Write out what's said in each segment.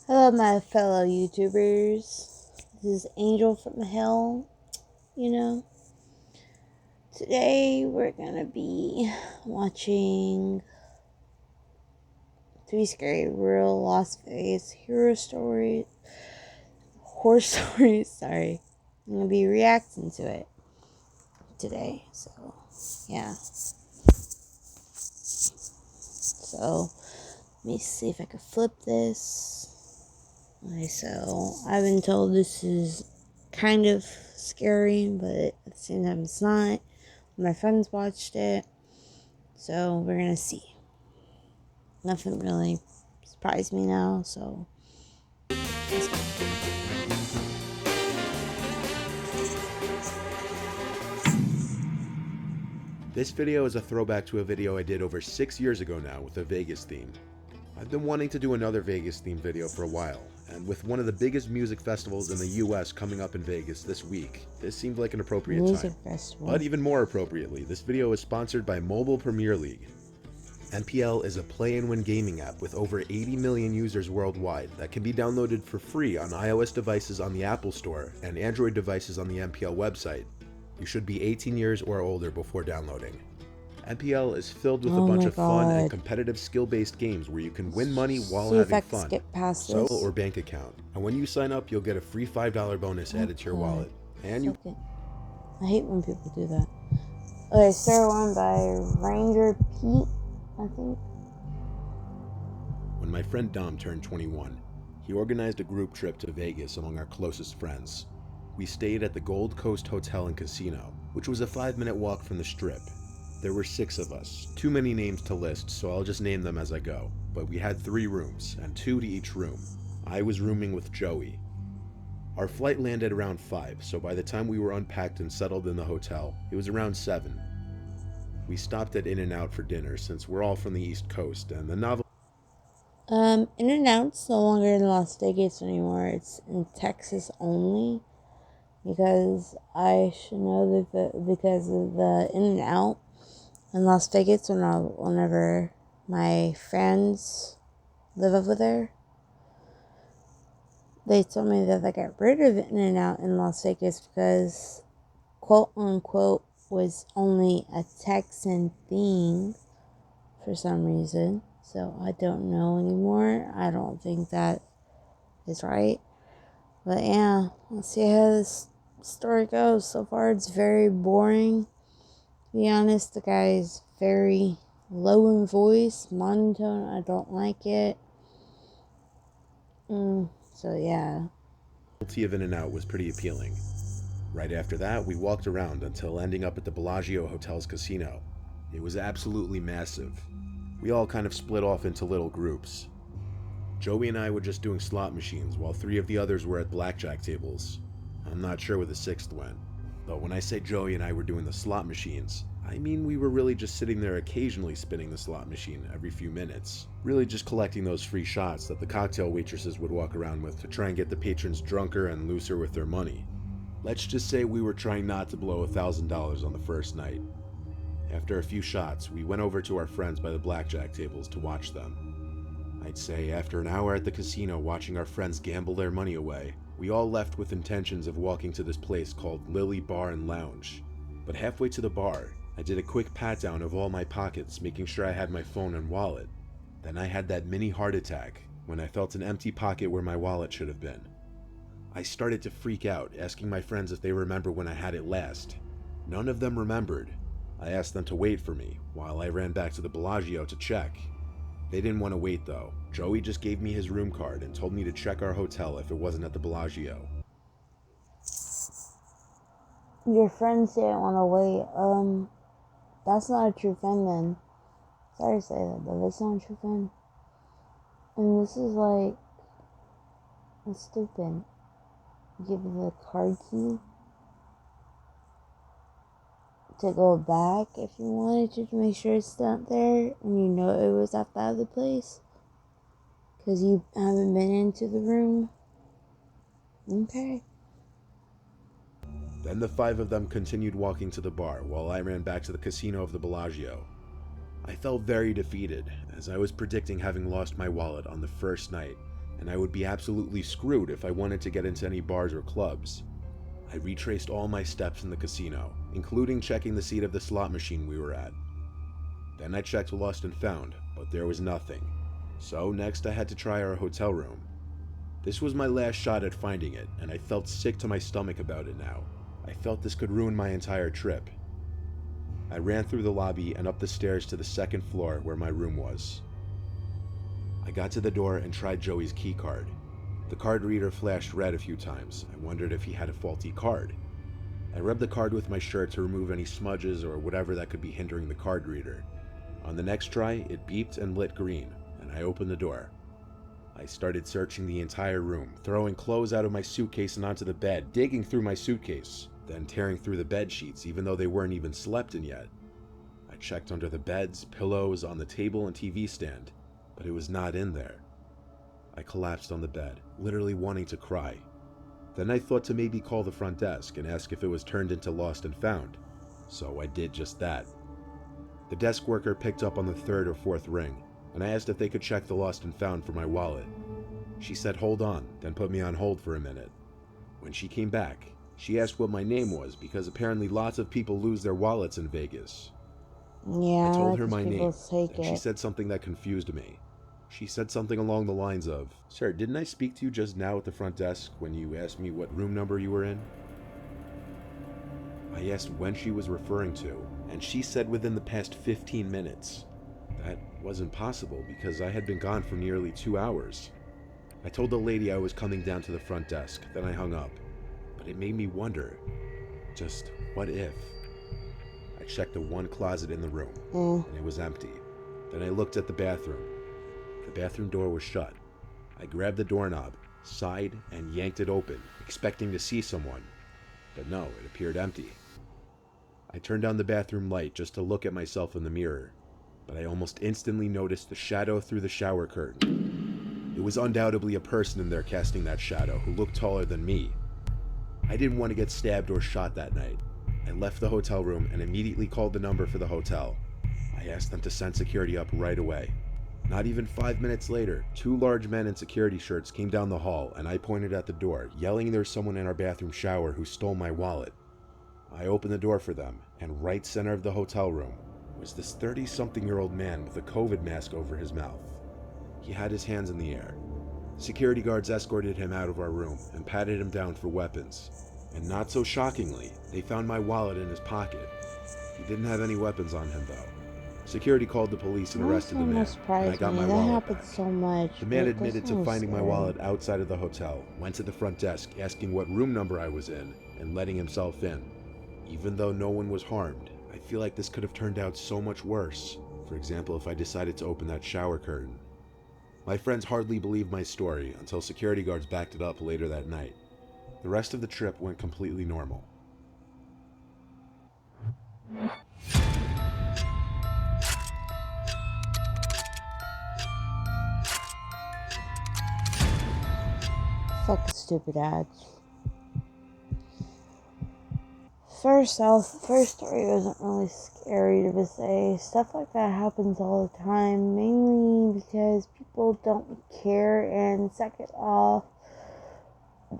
Hello, my fellow YouTubers. This is Angel from Hell. Today we're gonna be watching 3 Scary Real Las Vegas horror stories. Sorry, I'm gonna be reacting to it today. So, yeah. So, let me see if I can flip this. Okay, so I've been told this is kind of scary, but at the same time it's not. My friends watched it, so we're gonna see. Nothing really surprised me now, so let's go. This video is a throwback to a video I did over 6 years ago now with a Vegas theme. I've been wanting to do another Vegas themed video for a while, and with one of the biggest music festivals in the US coming up in Vegas this week, this seemed like an appropriate Music time. festival. But even more appropriately, this video is sponsored by Mobile Premier League. MPL is a play-and-win gaming app with over 80 million users worldwide that can be downloaded for free on iOS devices on the Apple Store and Android devices on the MPL website. You should be 18 years or older before downloading. MPL is filled with a bunch of fun and competitive skill-based games where you can win money while having fun, solo or bank account. And when you sign up, you'll get a free $5 bonus added to your wallet. And you... I hate when people do that. Okay, Star One by Ranger Pete, I think. When my friend Dom turned 21, he organized a group trip to Vegas among our closest friends. We stayed at the Gold Coast Hotel and Casino, which was a 5-minute walk from the Strip. There were 6 of us, too many names to list, so I'll just name them as I go. But we had 3 rooms, and 2 to each room. I was rooming with Joey. Our flight landed around 5, so by the time we were unpacked and settled in the hotel, it was around 7. We stopped at In-N-Out for dinner since we're all from the East Coast, and the novel... In-N-Out's no longer in Las Vegas anymore. It's in Texas only. Because I should know that because of the In-N-Out in Las Vegas whenever my friends live over there, they told me that they got rid of In-N-Out in Las Vegas because, quote unquote, was only a Texan thing for some reason. So I don't know anymore. I don't think that is right. But yeah, let's see how this story goes. So far it's very boring. To be honest, the guy is very low in voice, monotone. I don't like it. So yeah. The novelty of In-N-Out was pretty appealing. Right after that, we walked around until ending up at the Bellagio Hotel's casino. It was absolutely massive. We all kind of split off into little groups. Joey and I were just doing slot machines while 3 of the others were at blackjack tables. I'm not sure where the 6th went. But when I say Joey and I were doing the slot machines, I mean we were really just sitting there occasionally spinning the slot machine every few minutes. Really just collecting those free shots that the cocktail waitresses would walk around with to try and get the patrons drunker and looser with their money. Let's just say we were trying not to blow $1,000 on the first night. After a few shots, we went over to our friends by the blackjack tables to watch them. I'd say after an hour at the casino watching our friends gamble their money away, we all left with intentions of walking to this place called Lily Bar and Lounge. But halfway to the bar, I did a quick pat down of all my pockets, making sure I had my phone and wallet. Then I had that mini heart attack when I felt an empty pocket where my wallet should have been. I started to freak out, asking my friends if they remember when I had it last. None of them remembered. I asked them to wait for me while I ran back to the Bellagio to check. They didn't want to wait though. Joey just gave me his room card and told me to check our hotel if it wasn't at the Bellagio. Your friends didn't want to wait. That's not a true friend then. Sorry to say that, but that's not a true friend. And this is like, it's stupid. Give the card key to go back if you wanted to make sure it's not there and you know it was at the other place because you haven't been into the room. Okay. Then the 5 of them continued walking to the bar while I ran back to the casino of the Bellagio. I felt very defeated as I was predicting having lost my wallet on the first night and I would be absolutely screwed if I wanted to get into any bars or clubs. I retraced all my steps in the casino, including checking the seat of the slot machine we were at. Then I checked Lost and Found, but there was nothing. So next I had to try our hotel room. This was my last shot at finding it, and I felt sick to my stomach about it now. I felt this could ruin my entire trip. I ran through the lobby and up the stairs to the second floor where my room was. I got to the door and tried Joey's key card. The card reader flashed red a few times. I wondered if he had a faulty card. I rubbed the card with my shirt to remove any smudges or whatever that could be hindering the card reader. On the next try, it beeped and lit green, and I opened the door. I started searching the entire room, throwing clothes out of my suitcase and onto the bed, digging through my suitcase, then tearing through the bed sheets even though they weren't even slept in yet. I checked under the beds, pillows, on the table and TV stand, but it was not in there. I collapsed on the bed, literally wanting to cry. Then I thought to maybe call the front desk and ask if it was turned into Lost and Found, so I did just that. The desk worker picked up on the third or fourth ring, and I asked if they could check the Lost and Found for my wallet. She said hold on, then put me on hold for a minute. When she came back, she asked what my name was because apparently lots of people lose their wallets in Vegas. Yeah, I told her my people name, take and she it. said something that confused me. She said something along the lines of, "Sir, didn't I speak to you just now at the front desk when you asked me what room number you were in?" I asked when she was referring to, and she said within the past 15 minutes. That wasn't possible because I had been gone for nearly 2 hours. I told the lady I was coming down to the front desk, then I hung up. But it made me wonder, just what if? I checked the one closet in the room, and it was empty. Then I looked at the bathroom. The bathroom door was shut. I grabbed the doorknob, sighed, and yanked it open, expecting to see someone. But no, it appeared empty. I turned on the bathroom light just to look at myself in the mirror, but I almost instantly noticed the shadow through the shower curtain. It was undoubtedly a person in there casting that shadow who looked taller than me. I didn't want to get stabbed or shot that night. I left the hotel room and immediately called the number for the hotel. I asked them to send security up right away. Not even 5 minutes later, 2 large men in security shirts came down the hall and I pointed at the door, yelling there's someone in our bathroom shower who stole my wallet. I opened the door for them, and right center of the hotel room was this 30-something-year-old man with a COVID mask over his mouth. He had his hands in the air. Security guards escorted him out of our room and patted him down for weapons. And not so shockingly, they found my wallet in his pocket. He didn't have any weapons on him though. Security called the police and arrested the man, and I got my That wallet happens back. so much. The man but admitted that's to so finding my scary. wallet outside of the hotel, went to the front desk asking what room number I was in, and letting himself in. Even though no one was harmed, I feel like this could have turned out so much worse. For example, if I decided to open that shower curtain. My friends hardly believed my story until security guards backed it up later that night. The rest of the trip went completely normal. Fucking stupid ads. First off, the first story wasn't really scary to say. Stuff like that happens all the time, mainly because people don't care, and second off,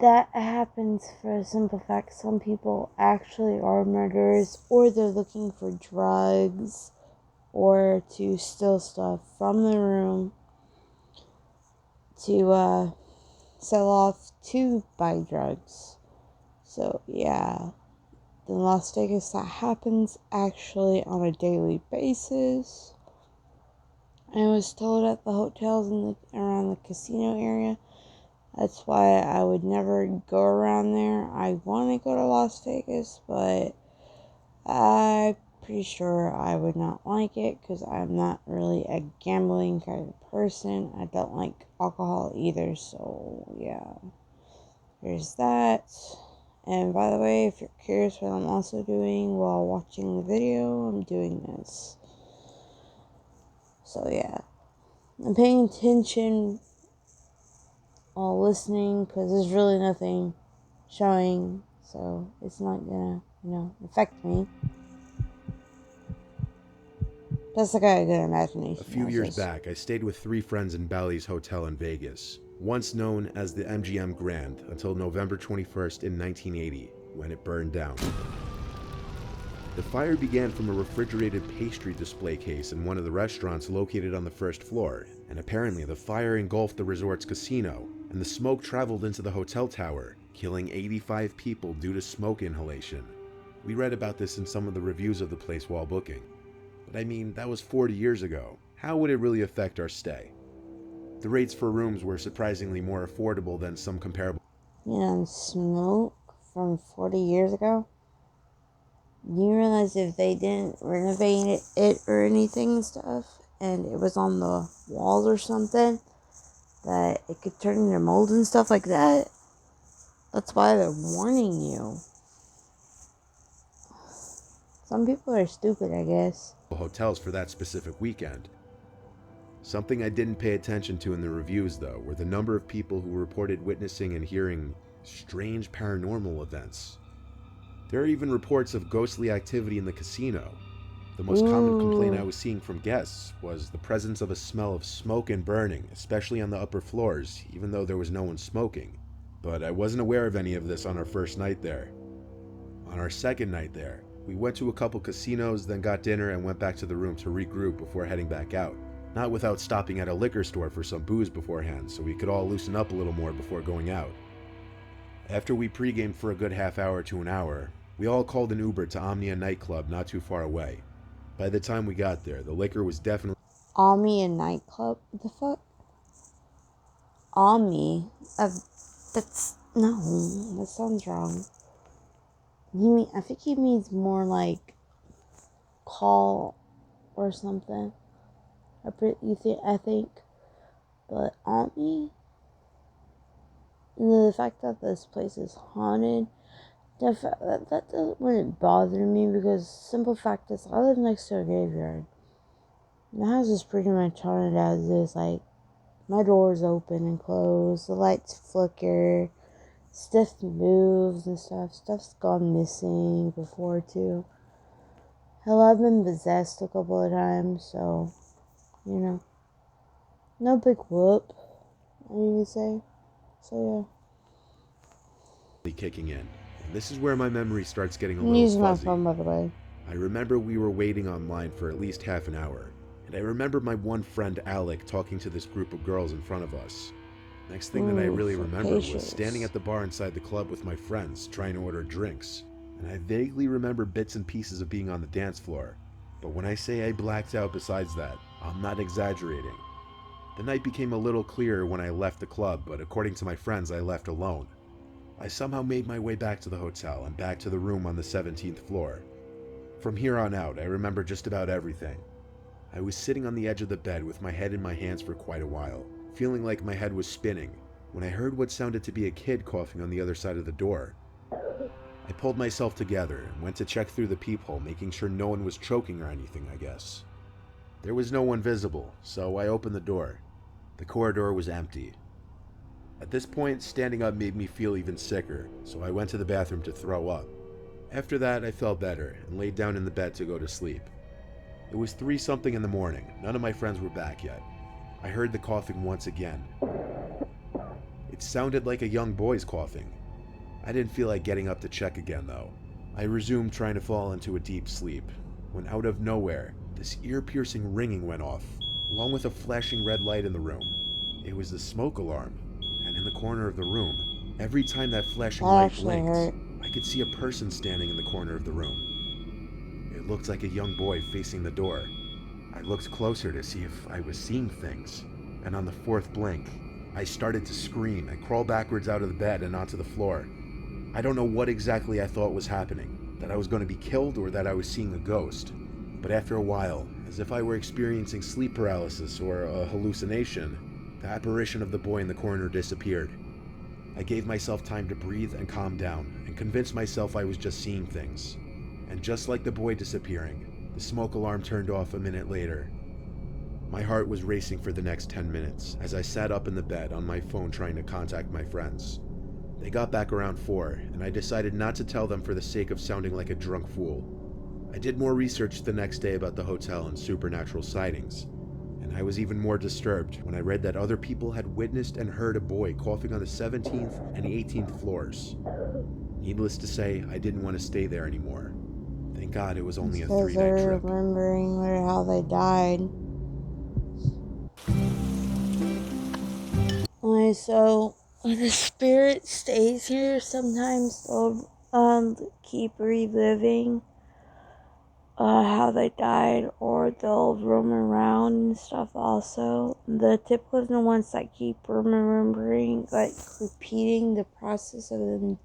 that happens for a simple fact some people actually are murderers, or they're looking for drugs, or to steal stuff from the room to sell off to buy drugs. So yeah, in Las Vegas that happens actually on a daily basis. I was told at the hotels in around the casino area. That's why I would never go around there. I want to go to Las Vegas, but I'm pretty sure I would not like it because I'm not really a gambling kind of person. I don't like alcohol either, so yeah. There's that. And by the way, if you're curious what I'm also doing while watching the video, I'm doing this. So yeah. I'm paying attention while listening because there's really nothing showing, so it's not gonna, affect me. Plus, I got a good imagination. A few years back, I stayed with 3 friends in Bally's Hotel in Vegas. once known as the MGM Grand, until November 21st in 1980, when it burned down. The fire began from a refrigerated pastry display case in one of the restaurants located on the first floor, and apparently the fire engulfed the resort's casino, and the smoke traveled into the hotel tower, killing 85 people due to smoke inhalation. We read about this in some of the reviews of the place while booking. But I mean, that was 40 years ago. How would it really affect our stay? The rates for rooms were surprisingly more affordable than some comparable. Smoke from 40 years ago? You realize if they didn't renovate it or anything and stuff, and it was on the walls or something, that it could turn into mold and stuff like that? That's why they're warning you. Some people are stupid, I guess. Hotels for that specific weekend. Something I didn't pay attention to in the reviews, though, were the number of people who reported witnessing and hearing strange paranormal events. There are even reports of ghostly activity in the casino. The most common complaint I was seeing from guests was the presence of a smell of smoke and burning, especially on the upper floors, even though there was no one smoking. But I wasn't aware of any of this on our first night there. On our second night there, we went to a couple casinos, then got dinner and went back to the room to regroup before heading back out. Not without stopping at a liquor store for some booze beforehand, so we could all loosen up a little more before going out. After we pre-gamed for a good half hour to an hour, we all called an Uber to Omnia nightclub not too far away. By the time we got there, the liquor was definitely... Omnia nightclub? What the fuck? Omni? That's... No, that sounds wrong. I think he means more like call or something. I think. But Omni? The fact that this place is haunted, that wouldn't bother me, because simple fact is I live next to a graveyard. My house is pretty much haunted as is. Like, my doors open and close, the lights flicker, stuff moves and stuff. Stuff's gone missing before too. Hell, I've been possessed a couple of times, so no big whoop, I need to say. So yeah. Kicking in. And this is where my memory starts getting a I'm little using fuzzy. my phone, by the way. I remember we were waiting online for at least half an hour, and I remember my one friend Alec talking to this group of girls in front of us. Next thing that I really remember was standing at the bar inside the club with my friends trying to order drinks, and I vaguely remember bits and pieces of being on the dance floor. But when I say I blacked out besides that, I'm not exaggerating. The night became a little clearer when I left the club, but according to my friends, I left alone. I somehow made my way back to the hotel and back to the room on the 17th floor. From here on out, I remember just about everything. I was sitting on the edge of the bed with my head in my hands for quite a while, feeling like my head was spinning, when I heard what sounded to be a kid coughing on the other side of the door. I pulled myself together and went to check through the peephole, making sure no one was choking or anything, I guess. There was no one visible, so I opened the door. The corridor was empty. At this point, standing up made me feel even sicker, so I went to the bathroom to throw up. After that, I felt better and laid down in the bed to go to sleep. It was 3-something in the morning. None of my friends were back yet. I heard the coughing once again. It sounded like a young boy's coughing. I didn't feel like getting up to check again, though. I resumed trying to fall into a deep sleep, when out of nowhere, this ear-piercing ringing went off, along with a flashing red light in the room. It was the smoke alarm, and in the corner of the room, every time that flashing light blinked, I could see a person standing in the corner of the room. It looked like a young boy facing the door. I looked closer to see if I was seeing things, and on the 4th blink, I started to scream and crawl backwards out of the bed and onto the floor. I don't know what exactly I thought was happening, that I was going to be killed or that I was seeing a ghost. But after a while, as if I were experiencing sleep paralysis or a hallucination, the apparition of the boy in the corner disappeared. I gave myself time to breathe and calm down, and convinced myself I was just seeing things. And just like the boy disappearing, the smoke alarm turned off a minute later. My heart was racing for the next 10 minutes as I sat up in the bed on my phone trying to contact my friends. They got back around 4, and I decided not to tell them for the sake of sounding like a drunk fool. I did more research the next day about the hotel and supernatural sightings, and and I was even more disturbed when I read that other people had witnessed and heard a boy coughing on the 17th and 18th floors. Needless to say, I didn't want to stay there anymore. Thank God it was only a Because 3-night they're trip. remembering how they died. Alright, so when the spirit stays here, sometimes they'll keep reliving how they died, or they'll roam around and stuff also. The typical ones that keep remembering, like repeating the process of them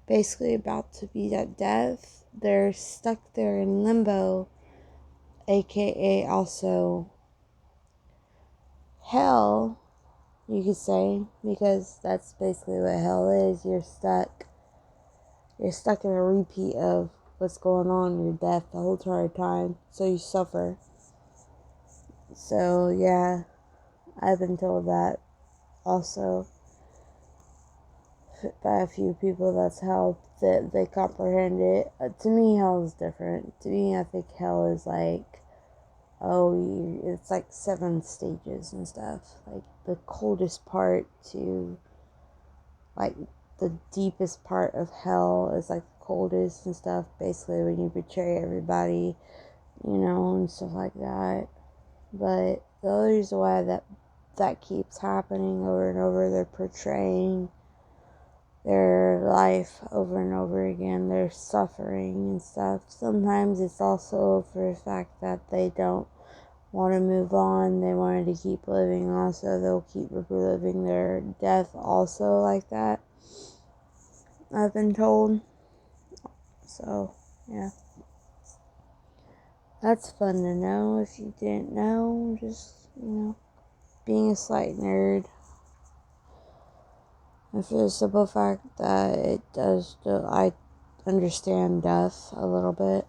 basically about to be at death, they're stuck there in limbo, aka also hell, you could say, because that's basically what hell is. You're stuck in a repeat of what's going on in your death the whole entire time, so you suffer. So yeah, I've been told that also by a few people. That's how they comprehend it. To me, hell is different. To me, I think hell is like, it's like 7 stages and stuff. Like the coldest part to like the deepest part of hell is like the coldest and stuff. Basically, when you betray everybody, and stuff like that. But the other reason why that keeps happening over and over, they're portraying their life over and over again, their suffering and stuff. Sometimes it's also for the fact that they don't want to move on, they wanted to keep living also, they'll keep reliving their death also like that, I've been told. So yeah, that's fun to know if you didn't know. Just being a slight nerd, and for the simple fact that I understand death a little bit,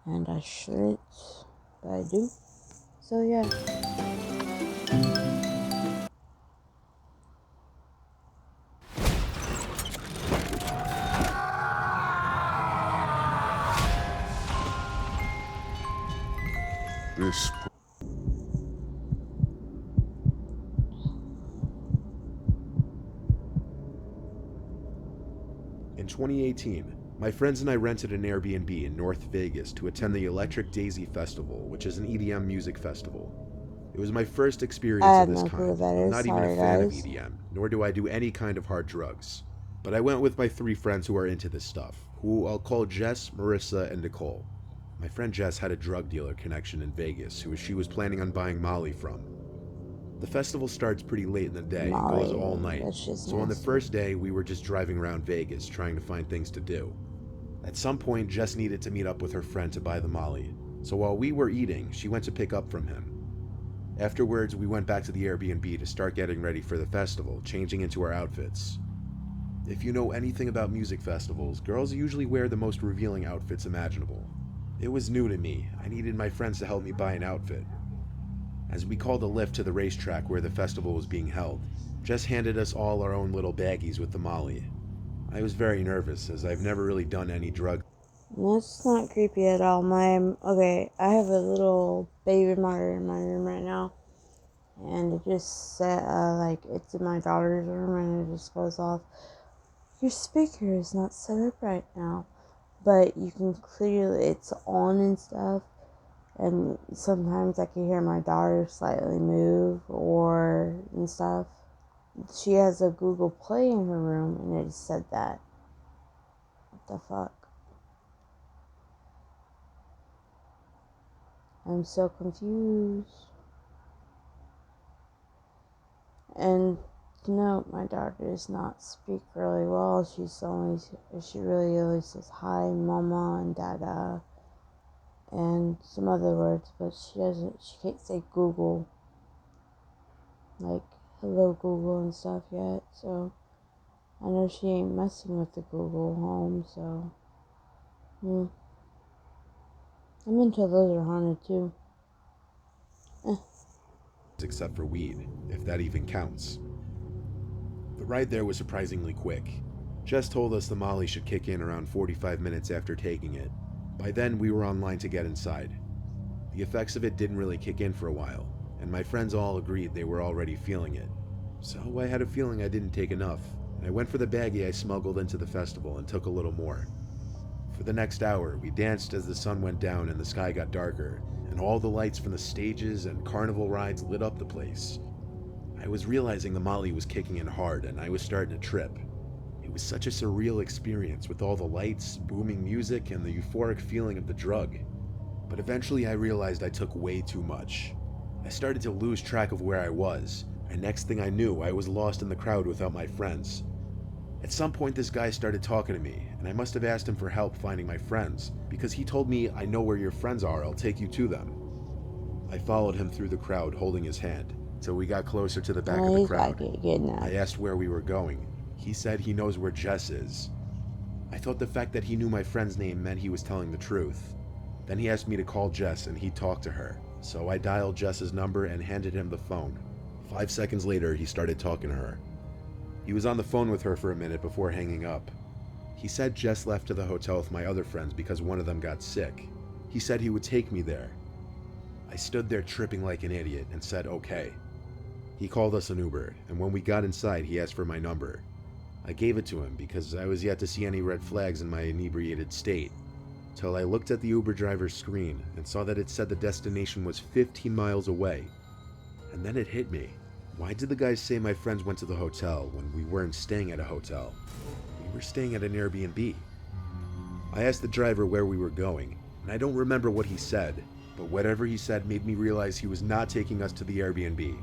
and I shouldn't, but I do. So yeah. This In 2018, my friends and I rented an Airbnb in North Vegas to attend the Electric Daisy Festival, which is an EDM music festival. It was my first I experience of have this no clue kind. what that I'm is. not even a Sorry, fan of guys. EDM, nor do I do any kind of hard drugs. But I went with my 3 friends who are into this stuff, who I'll call Jess, Marissa, and Nicole. My friend Jess had a drug dealer connection in Vegas who she was planning on buying Molly from. The festival starts pretty late in the day and goes all Molly, night, that's just so on the nasty. first day we were just driving around Vegas trying to find things to do. At some point, Jess needed to meet up with her friend to buy the Molly, so while we were eating, she went to pick up from him. Afterwards, we went back to the Airbnb to start getting ready for the festival, changing into our outfits. If you know anything about music festivals, girls usually wear the most revealing outfits imaginable. It was new to me. I needed my friends to help me buy an outfit. As we called a lift to the racetrack where the festival was being held, Jess handed us all our own little baggies with the Molly. I was very nervous, as I've never really done any drugs. That's not creepy at all. I have a little baby monitor in my room right now, and it just said, it's in my daughter's room, and it just goes off. Your speaker is not set up right now, but you can clearly, it's on and stuff, and sometimes I can hear my daughter slightly move and stuff. She has a Google Play in her room, and it said that. What the fuck? I'm so confused. And no, my daughter does not speak really well. She really only says hi, mama, and dada, and some other words, but she can't say Google, like hello Google and stuff yet. So I know she ain't messing with the Google Home, so I'm into those are haunted too. Except for weed, if that even counts. The ride there was surprisingly quick. Jess told us the Molly should kick in around 45 minutes after taking it. By then, we were online to get inside. The effects of it didn't really kick in for a while, and my friends all agreed they were already feeling it. So I had a feeling I didn't take enough, and I went for the baggie I smuggled into the festival and took a little more. For the next hour, we danced as the sun went down and the sky got darker, and all the lights from the stages and carnival rides lit up the place. I was realizing the Molly was kicking in hard and I was starting to trip. It was such a surreal experience with all the lights, booming music, and the euphoric feeling of the drug. But eventually I realized I took way too much. I started to lose track of where I was, and next thing I knew, I was lost in the crowd without my friends. At some point, this guy started talking to me, and I must have asked him for help finding my friends, because he told me, "I know where your friends are, I'll take you to them." I followed him through the crowd, holding his hand, till we got closer to the back of Oh, the he's got crowd. to get kidnapped. I asked where we were going. He said he knows where Jess is. I thought the fact that he knew my friend's name meant he was telling the truth. Then he asked me to call Jess and he'd talk to her, so I dialed Jess's number and handed him the phone. 5 seconds later, he started talking to her. He was on the phone with her for a minute before hanging up. He said Jess left to the hotel with my other friends because one of them got sick. He said he would take me there. I stood there tripping like an idiot and said okay. He called us an Uber, and when we got inside, he asked for my number. I gave it to him because I was yet to see any red flags in my inebriated state, till I looked at the Uber driver's screen and saw that it said the destination was 15 miles away. And then it hit me. Why did the guys say my friends went to the hotel when we weren't staying at a hotel? We were staying at an Airbnb. I asked the driver where we were going, and I don't remember what he said, but whatever he said made me realize he was not taking us to the Airbnb.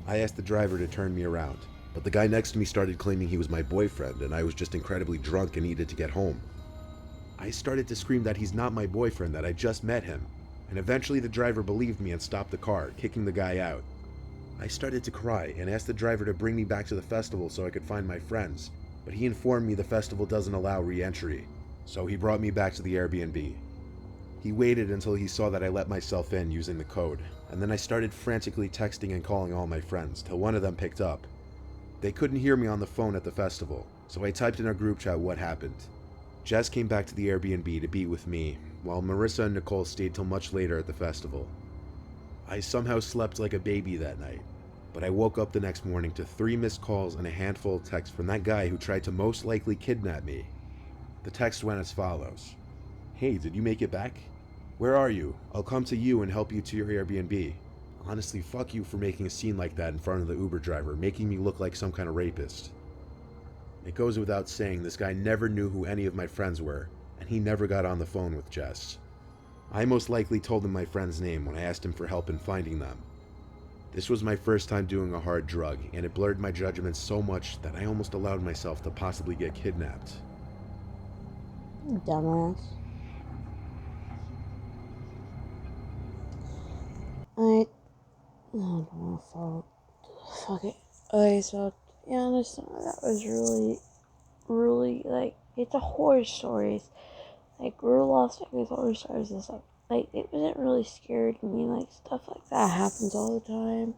I asked the driver to turn me around, but the guy next to me started claiming he was my boyfriend and I was just incredibly drunk and needed to get home. I started to scream that he's not my boyfriend, that I just met him, and eventually the driver believed me and stopped the car, kicking the guy out. I started to cry and asked the driver to bring me back to the festival so I could find my friends, but he informed me the festival doesn't allow re-entry, so he brought me back to the Airbnb. He waited until he saw that I let myself in using the code, and then I started frantically texting and calling all my friends till one of them picked up. They couldn't hear me on the phone at the festival, so I typed in our group chat what happened. Jess came back to the Airbnb to be with me, while Marissa and Nicole stayed till much later at the festival. I somehow slept like a baby that night, but I woke up the next morning to 3 missed calls and a handful of texts from that guy who tried to most likely kidnap me. The text went as follows. "Hey, did you make it back? Where are you? I'll come to you and help you to your Airbnb. Honestly, fuck you for making a scene like that in front of the Uber driver, making me look like some kind of rapist." It goes without saying this guy never knew who any of my friends were, and he never got on the phone with Jess. I most likely told him my friend's name when I asked him for help in finding them. This was my first time doing a hard drug, and it blurred my judgment so much that I almost allowed myself to possibly get kidnapped. Dumbass. I don't know if I'll. Fuck it. Okay, so, yeah, honestly, that was really, like, it's a horror story. Like, real Las Vegas horror stories and stuff. Like, it wasn't really scary to me. Like, stuff like that happens all the time.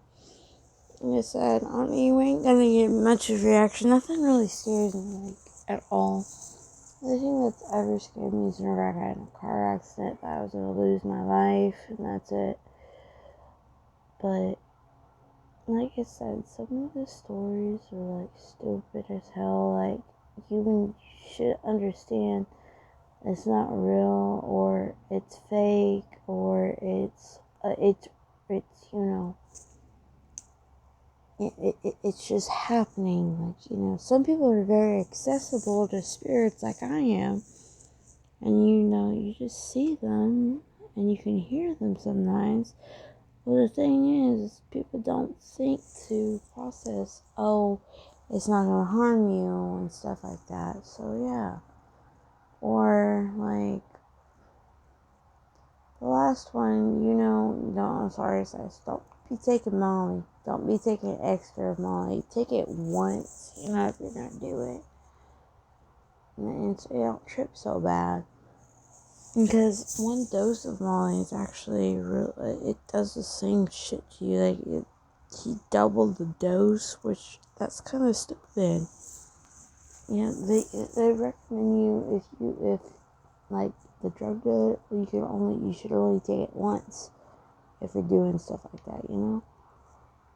Like I said, you ain't gonna get much of a reaction. Nothing really scares me, like, at all. The thing that's ever scared me is whenever I got in a car accident that I was gonna lose my life, and that's it. But, like I said, some of the stories are, like, stupid as hell. Like, you should understand it's not real, or it's fake, or it's you know, it's just happening. Like, some people are very accessible to spirits like I am, and you just see them and you can hear them sometimes. But the thing is, people don't think to process, oh, it's not gonna harm you and stuff like that. So yeah. Or like the last one, I'm sorry, says, don't be taking Molly. Don't be taking extra Molly. Take it once, if you're gonna do it. And so you don't trip so bad. Because one dose of Molly is actually it does the same shit to you. Like, he doubled the dose, which that's kind of stupid. They recommend you if like the drug dealer, you should only take it once. if you're doing stuff like that, you know?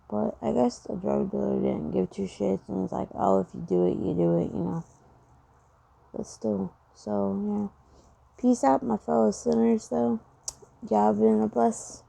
But I guess the drug dealer didn't give two shits and was like, oh, if you do it, you do it, you know? But still, so, yeah. Peace out, my fellow sinners, though. Y'all been a bless.